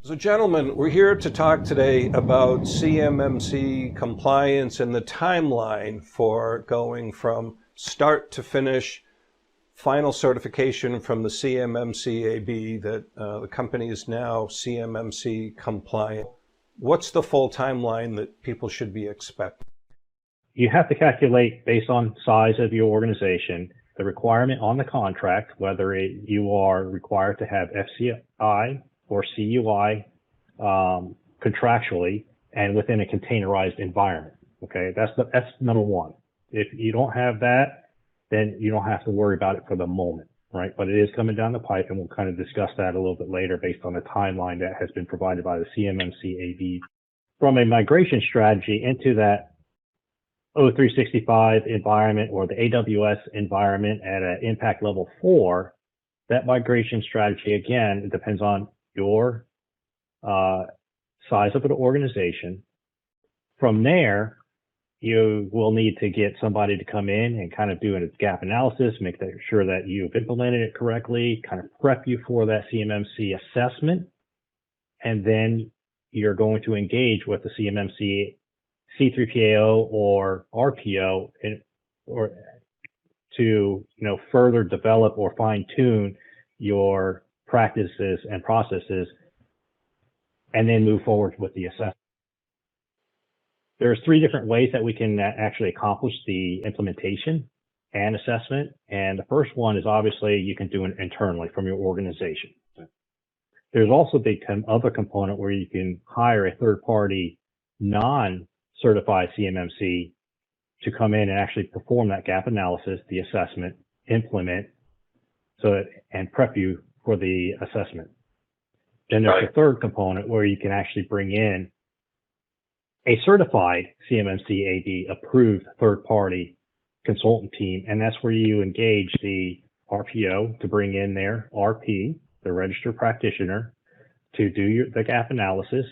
So gentlemen, we're here to talk today about CMMC compliance and the timeline for going from start to finish, final certification from the CMMC-AB that the company is now CMMC compliant. What's the full timeline that people should be expecting? You have to calculate based on size of your organization, the requirement on the contract, whether you are required to have FCI or CUI contractually and within a containerized environment. Okay, that's number one. If you don't have that, then you don't have to worry about it for the moment, right? But it is coming down the pipe, and we'll kind of discuss that a little bit later based on the timeline that has been provided by the CMMC-AB. From a migration strategy into that O365 environment or the AWS environment at an impact level 4, that migration strategy, again, it depends on your size of an organization. From there, you will need to get somebody to come in and kind of do a gap analysis, make sure that you've implemented it correctly, kind of prep you for that CMMC assessment. And then you're going to engage with the CMMC C3PAO or RPO or to further develop or fine tune your practices and processes, and then move forward with the assessment. There's 3 different ways that we can actually accomplish the implementation and assessment. And the first one is obviously you can do it internally from your organization. There's also the other component where you can hire a third-party non-certified CMMC to come in and actually perform that gap analysis, the assessment, implement, and prep you for the assessment. Then there's the third component where you can actually bring in a certified CMMC-AB approved third-party consultant team, and that's where you engage the RPO to bring in their RP, the registered practitioner, to do the gap analysis,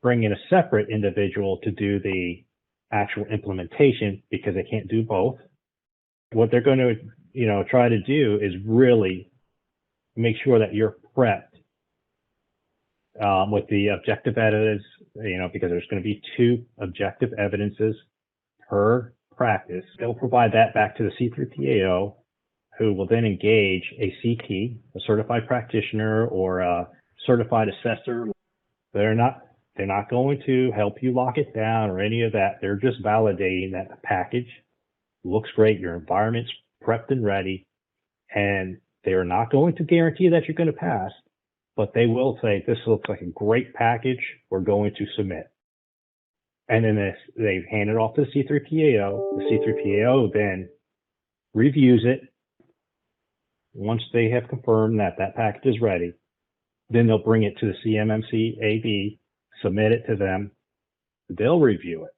bring in a separate individual to do the actual implementation because they can't do both. What they're going to try to do is really make sure that you're prepped with the objective evidence, because there's going to be 2 objective evidences per practice. They'll provide that back to the C3PAO, who will then engage a CT, a certified practitioner or a certified assessor. They're not going to help you lock it down or any of that. They're just validating that the package looks great, your environment's prepped and ready, and they are not going to guarantee that you're going to pass, but they will say, this looks like a great package, we're going to submit. And then they hand it off to the C3PAO. The C3PAO then reviews it. Once they have confirmed that that package is ready, then they'll bring it to the CMMC-AB, submit it to them. They'll review it.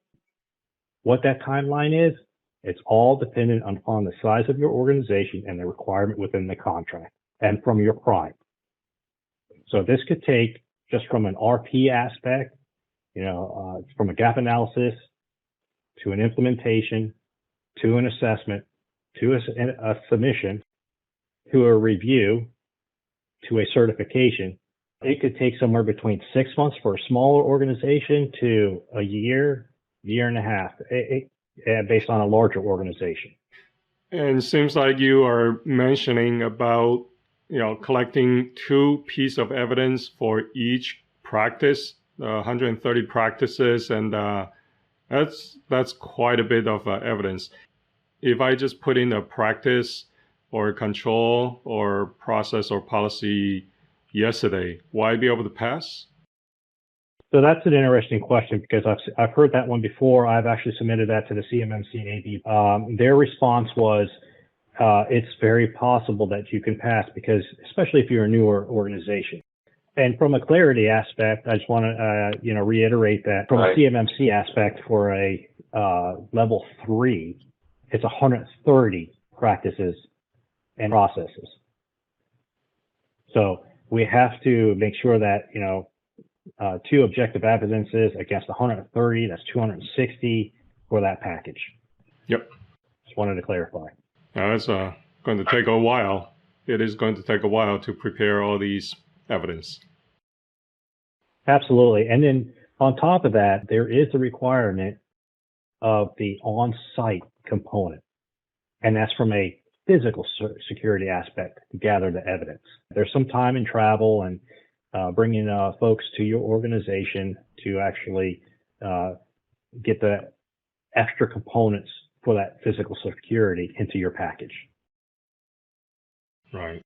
What that timeline is, it's all dependent upon the size of your organization and the requirement within the contract and from your prime. So this could take, just from an RP aspect, from a gap analysis to an implementation to an assessment to a submission to a review to a certification. It could take somewhere between 6 months for a smaller organization to a year and a half, based on a larger organization. And it seems like you are mentioning about collecting 2 pieces of evidence for each practice, 130 practices, and that's quite a bit of evidence. If I just put in a practice or a control or process or policy yesterday, will I be able to pass? So that's an interesting question because I've heard that one before. I've actually submitted that to the CMMC-AB. Their response was, it's very possible that you can pass because, especially if you're a newer organization. And from a clarity aspect, I just want to, reiterate that from a CMMC aspect for a level 3, it's 130 practices and processes. So we have to make sure that, 2 objective evidences against 130, that's 260 for that package. Yep. Just wanted to clarify. Now, that's going to take a while. It is going to take a while to prepare all these evidence. Absolutely. And then on top of that, there is a requirement of the on-site component, and that's from a physical security aspect to gather the evidence. There's some time and travel and bringing folks to your organization to actually get the extra components for that physical security into your package. Right.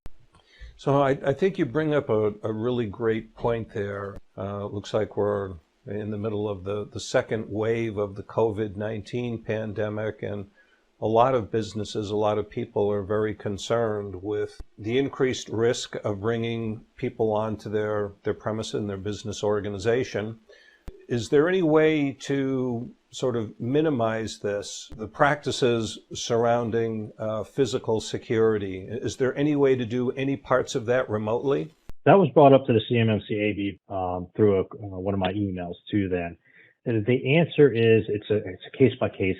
So I think you bring up a really great point there. Looks like we're in the middle of the second wave of the COVID-19 pandemic, and a lot of businesses, a lot of people are very concerned with the increased risk of bringing people onto their premise and their business organization. Is there any way to sort of minimize this, the practices surrounding physical security? Is there any way to do any parts of that remotely? That was brought up to the CMMC-AB through one of my emails to them. And the answer is it's a case-by-case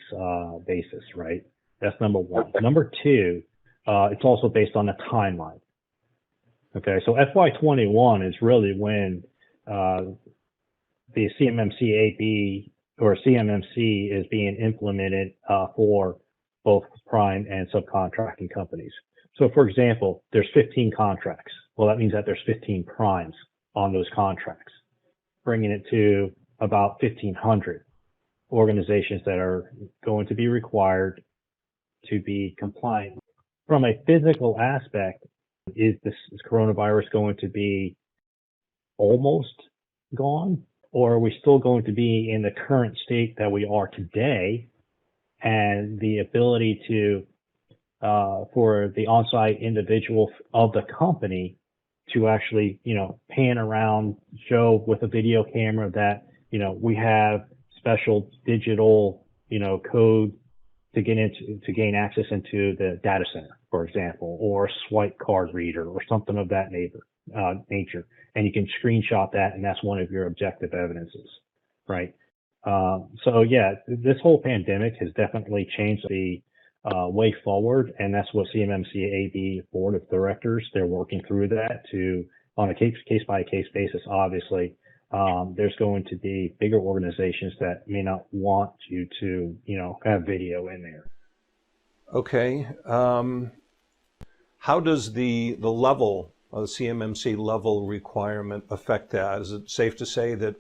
basis, right? That's number one. Number two, it's also based on a timeline. Okay, so FY21 is really when the CMMC-AB or CMMC is being implemented for both prime and subcontracting companies. So for example, there's 15 contracts. Well, that means that there's 15 primes on those contracts, bringing it to about 1,500 organizations that are going to be required to be compliant. From a physical aspect, is this coronavirus going to be almost gone? Or are we still going to be in the current state that we are today, and the ability to for the on-site individual of the company to actually, pan around, show with a video camera that, we have special digital, code to gain access into the data center, for example, or a swipe card reader or something of that nature. And you can screenshot that, and that's one of your objective evidences, right? So yeah, this whole pandemic has definitely changed the way forward, and that's what CMMC-AB Board of Directors, they're working through that on a case-by-case basis, obviously. There's going to be bigger organizations that may not want you to, have video in there. Okay. How does the level, the CMMC level requirement affect that? Is it safe to say that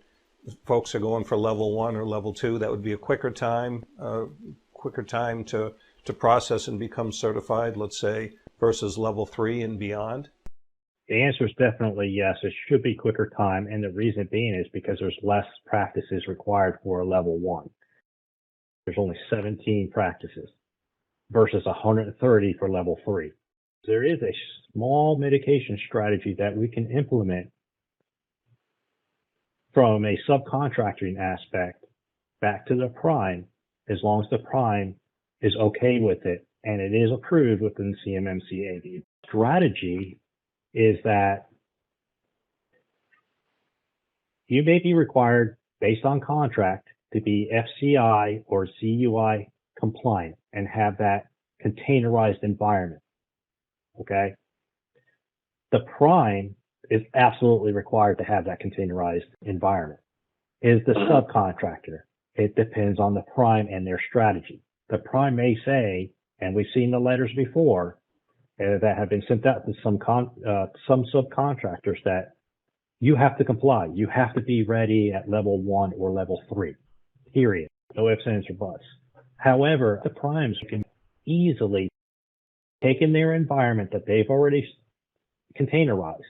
folks are going for level 1 or level 2? That would be a quicker time to process and become certified, let's say, versus level 3 and beyond? The answer is definitely yes. It should be quicker time, and the reason being is because there's less practices required for a level 1. There's only 17 practices versus 130 for level 3. There is a small mitigation strategy that we can implement from a subcontracting aspect back to the prime, as long as the prime is okay with it and it is approved within the CMMC-AB. Strategy is that you may be required, based on contract, to be FCI or CUI compliant and have that containerized environment. Okay? The prime is absolutely required to have that containerized environment. Is the subcontractor? It depends on the prime and their strategy. The prime may say, and we've seen the letters before that have been sent out to some subcontractors, that you have to comply. You have to be ready at level 1 or level 3, period. No ifs, ands, or buts. However, the primes can easily take in their environment that they've already containerized,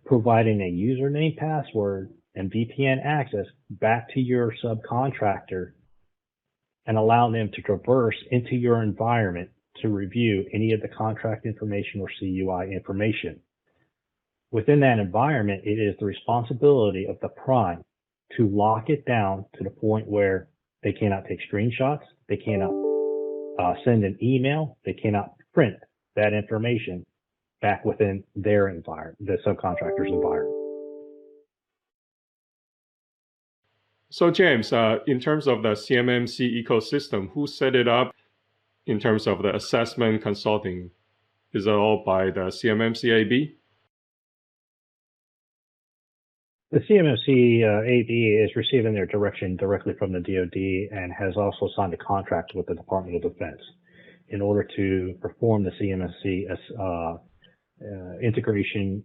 providing a username, password, and VPN access back to your subcontractor, and allow them to traverse into your environment to review any of the contract information or CUI information. Within that environment, it is the responsibility of the prime to lock it down to the point where they cannot take screenshots, they cannot send an email, they cannot print that information back within their environment, the subcontractor's environment. So James, in terms of the CMMC ecosystem, who set it up in terms of the assessment consulting? Is it all by the CMMC-AB? The CMMC-AB is receiving their direction directly from the DoD and has also signed a contract with the Department of Defense in order to perform the CMMC integration,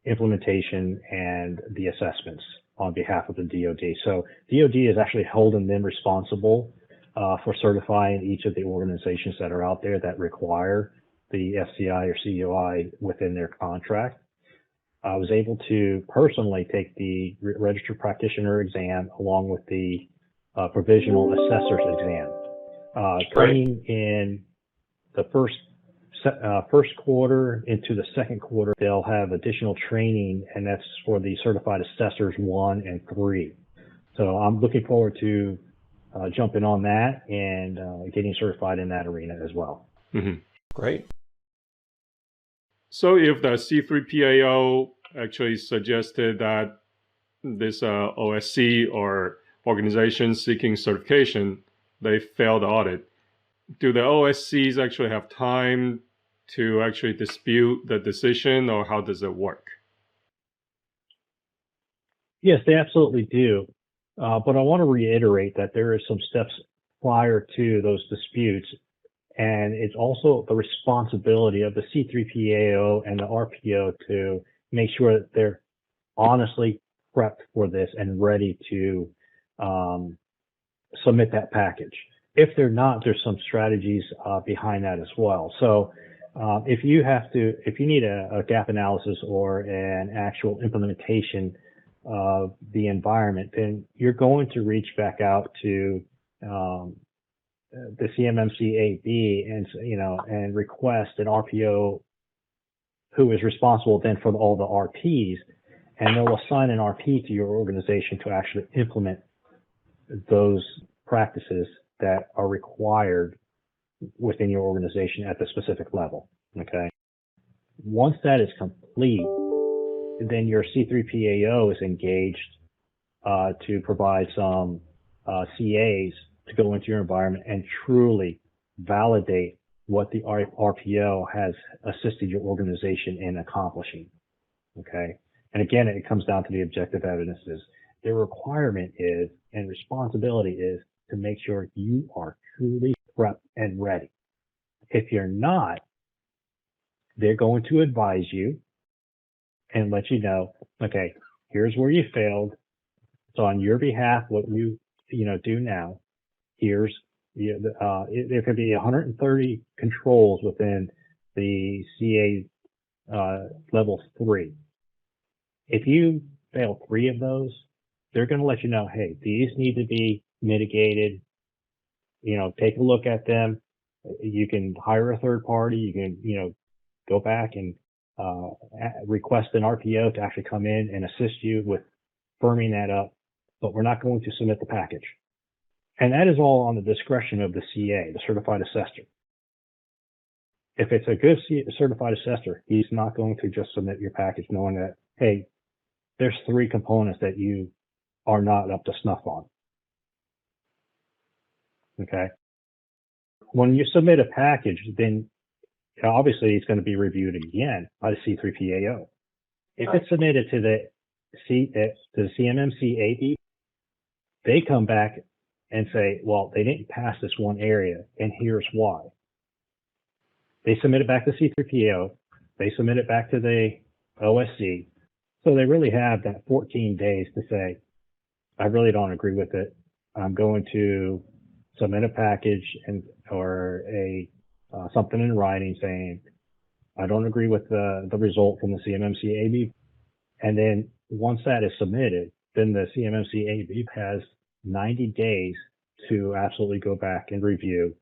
implementation, and the assessments on behalf of the DoD. So DoD is actually holding them responsible for certifying each of the organizations that are out there that require the FCI or CUI within their contract. I was able to personally take the registered practitioner exam along with the provisional assessor's exam. Training in the first quarter into the second quarter, they'll have additional training, and that's for the certified assessors 1 and 3. So I'm looking forward to jumping on that and getting certified in that arena as well. Mm-hmm. Great. So if the C3PAO actually suggested that this OSC or organization seeking certification, they failed the audit, do the OSCs actually have time to actually dispute the decision, or how does it work? Yes, they absolutely do. But I want to reiterate that there are some steps prior to those disputes, and it's also the responsibility of the C3PAO and the RPO to make sure that they're honestly prepped for this and ready to submit that package. If they're not, there's some strategies behind that as well. So if you need a gap analysis or an actual implementation of the environment, then you're going to reach back out to the CMMC-AB and request an RPO who is responsible then for all the RPs, and they'll assign an RP to your organization to actually implement those practices that are required within your organization at the specific level. Okay. Once that is complete, then your C3PAO is engaged to provide some CAs to go into your environment and truly validate what the RPO has assisted your organization in accomplishing. Okay. And again, it comes down to the objective evidences. The requirement is, and responsibility is, to make sure you are truly prepped and ready. If you're not, they're going to advise you and let you know, okay, here's where you failed. So on your behalf, what you do now, here's there could be 130 controls within the CA level 3. If you fail 3 of those, they're going to let you know, hey, these need to be mitigated. Take a look at them. You can hire a third party. You can, go back and request an RPO to actually come in and assist you with firming that up. But we're not going to submit the package. And that is all on the discretion of the CA, the certified assessor. If it's a good certified assessor, he's not going to just submit your package knowing that, hey, there's 3 components that you are not up to snuff on. Okay. When you submit a package, then obviously it's going to be reviewed again by the C3PAO. If it's submitted to the CMMC-AB, they come back and say, well, they didn't pass this one area, and here's why. They submit it back to C3PAO. They submit it back to the OSC. So they really have that 14 days to say, I really don't agree with it. I'm going to submit a package or something in writing saying, I don't agree with the result from the CMMC-AB. And then once that is submitted, then the CMMC-AB has 90 days to absolutely go back and review.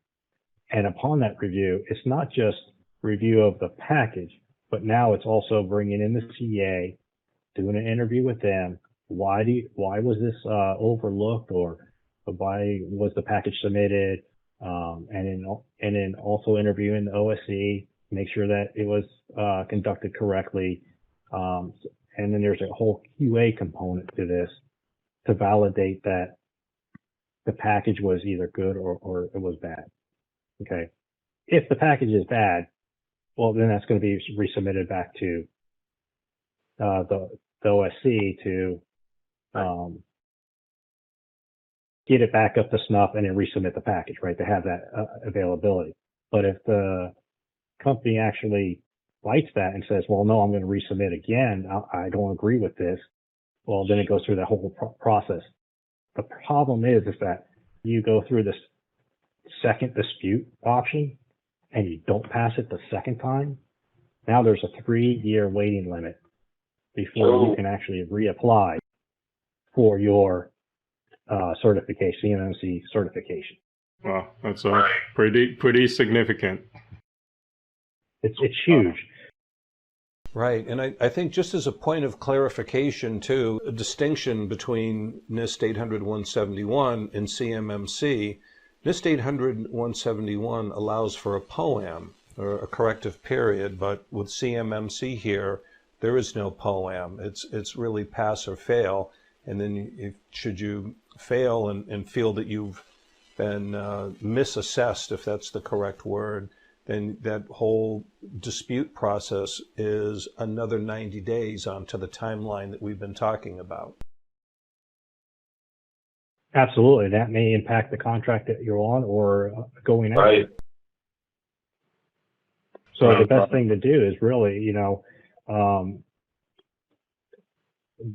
And upon that review, it's not just review of the package, but now it's also bringing in the CA, doing an interview with them. Why was this overlooked, or why was the package submitted? And then also interviewing the OSC, make sure that it was conducted correctly. And then there's a whole QA component to this to validate that the package was either good or it was bad. Okay. If the package is bad, well, then that's going to be resubmitted back to the OSC to get it back up to snuff and then resubmit the package, right? To have that availability. But if the company actually fights that and says, well, no, I'm going to resubmit again, I don't agree with this, well, then it goes through that whole process. The problem is that you go through this second dispute option and you don't pass it the second time. Now there's a 3-year waiting limit before you can actually reapply for your certification, CMMC certification. Wow, that's pretty significant. It's huge. Right, and I think just as a point of clarification too, a distinction between NIST 800-171 and CMMC. NIST 800-171 allows for a POA&M, or a corrective period, but with CMMC here, there is no POA&M. It's really pass or fail, and then should you fail and feel that you've been misassessed, if that's the correct word, then that whole dispute process is another 90 days onto the timeline that we've been talking about. Absolutely. That may impact the contract that you're on or going out. Right. So the best thing to do is really,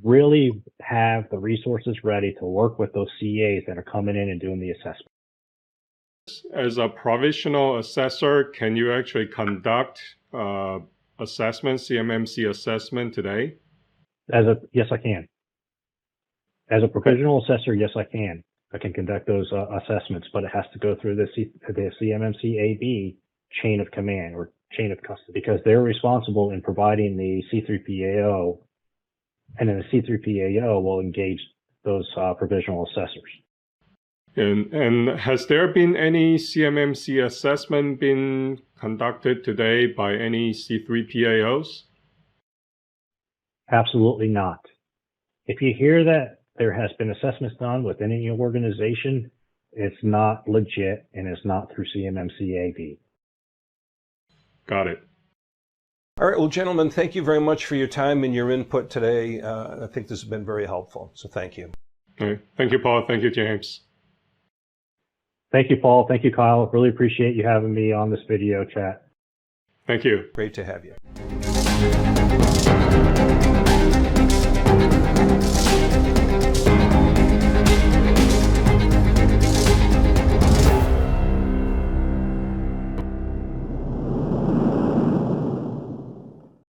really have the resources ready to work with those CAs that are coming in and doing the assessment. As a provisional assessor, can you actually conduct assessment, CMMC assessment today? Yes, I can. As a provisional assessor, yes, I can. I can conduct those assessments, but it has to go through the CMMC-AB chain of command or chain of custody, because they're responsible in providing the C3PAO, and then the C3PAO will engage those provisional assessors. And has there been any CMMC assessment been conducted today by any C3PAOs? Absolutely not. If you hear that there has been assessments done within any organization, it's not legit and it's not through CMMC-AB. Got it. All right, well, gentlemen, thank you very much for your time and your input today. I think this has been very helpful, so thank you. Okay. Thank you, Paul. Thank you, James. Thank you, Paul. Thank you, Kyle. Really appreciate you having me on this video chat. Thank you. Great to have you.